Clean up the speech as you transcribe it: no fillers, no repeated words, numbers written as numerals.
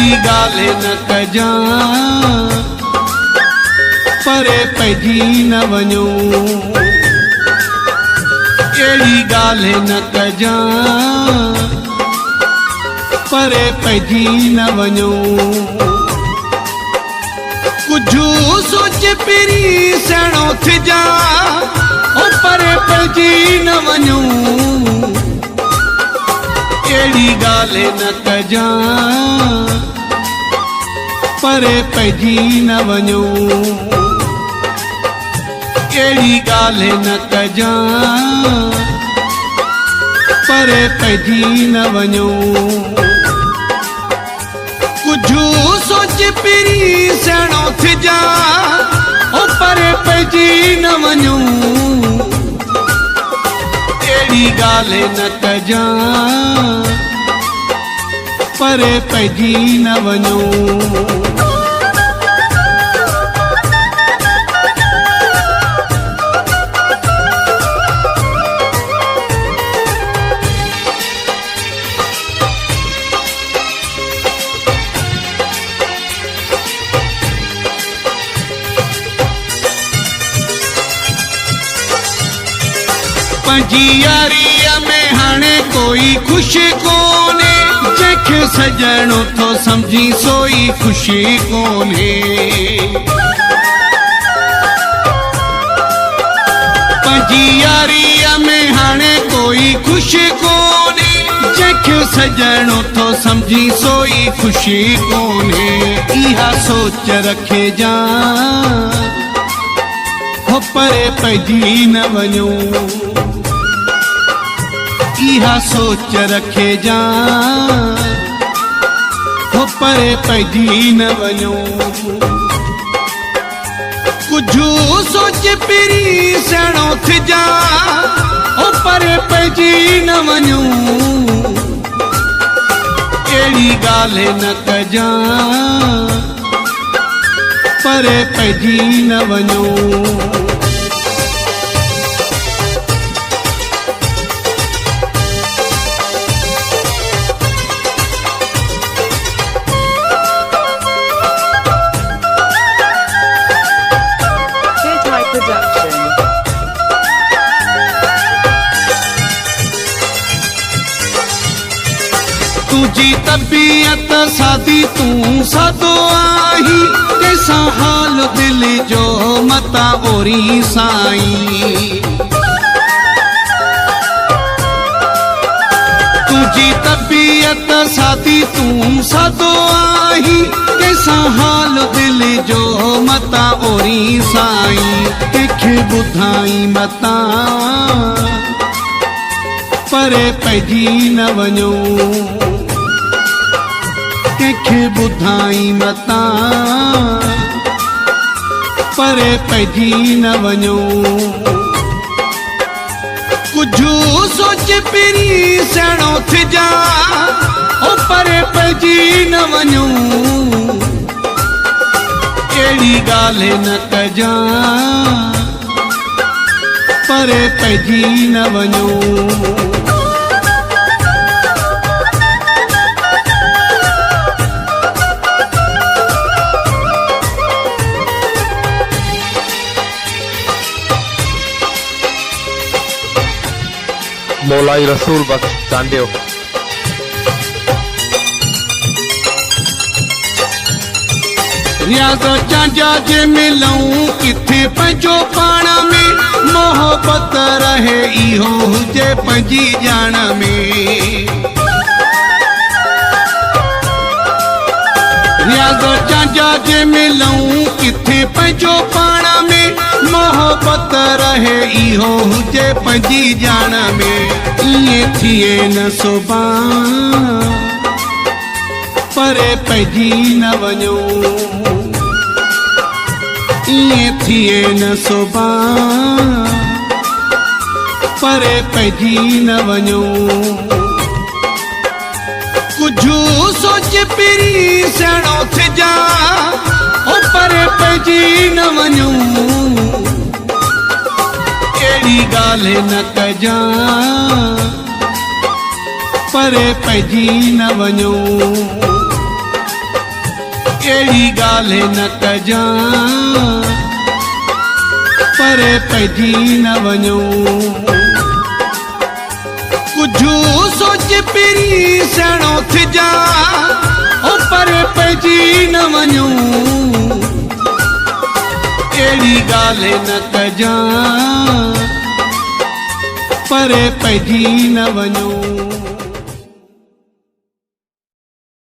अहिड़ी ॻाल्हि न कजां परे पइजी न वञो अहिड़ी ॻाल्हि न कजां परे पइजी न वञो कुझु सोच पहिरीं सियाणो थिजां ओ परे पइजी न वञो अहिड़ी ॻाल्हि न कजां परे पइजी न वञो अहिड़ी ॻाल्हि न कजां परे पइजी न वञो कुझु सोच पहिरीं सियाणो थिजां ओ परे पइजी न वञो अहिड़ी ॻाल्हि न कजां परे पइजी न वञो पंहिंजी यारीअ में हाणे कोई ख़ुशी कोन्हे जंहिंखे सजणो थो सम्झी सोई ख़ुशी कोन्हे पंहिंजी यारीअ में हाणे कोई ख़ुशी कोन्हे जंहिंखे सजणो थो सम्झी सोई ख़ुशी कोन्हे इहा सोच रखे जां हो परे पइजी न वञो इहा सोच रखे जां हो परे पइजी न वञो कुझु सोच पहिरीं सियाणो थिजां हो परे पइजी न वञो अहिड़ी ॻाल्हि न कजां परे पइजी न वञो तुझी तबीयत सादी तूं सादो आही तैसां हाल दिल जो मता ओरी साईं तुझी तबीयत सादी तूं सादो आही तैसां हाल दिल जो मता ओरी साईं कंहिंखे ॿुधाई मता परे पइजी न वञो कंहिंखे ॿुधाई मता परे पइजी न वञो कुझु सोच पहिरीं सियाणो थिजां ओ परे पइजी न वञो अहिड़ी ॻाल्हि न कजां परे पइजी न वञो मौलाई रसूल बख्श चांडियो रियाज़ चांजा जे मिलूं किथे पंहिंजो पाण में मोहबत रहे इहो हुजे पंहिंजी ॼाण में रियाज़ चांजा जे मिलूं किथे पंहिंजो पाण में मोहबत रहे इहो हुजे पंहिंजी ॼाण में ईअं थिए न सुभाणे परे पइजी न वञो ईअं थिए न सुभाणे परे पइजी न वञो कुझु सोच पहिरीं सियाणो थिजां ओ परे पइजी न वञो अहिड़ी ॻाल्हि न कजां परे पइजी न वञो अहिड़ी ॻाल्हि न कजां परे पइजी न वञूं कुझु सोच पहिरीं सियाणो थिजां ओ परे पइजी न वञूं अहिड़ी ॻाल्हि न कजां परे पइजी न वञूं।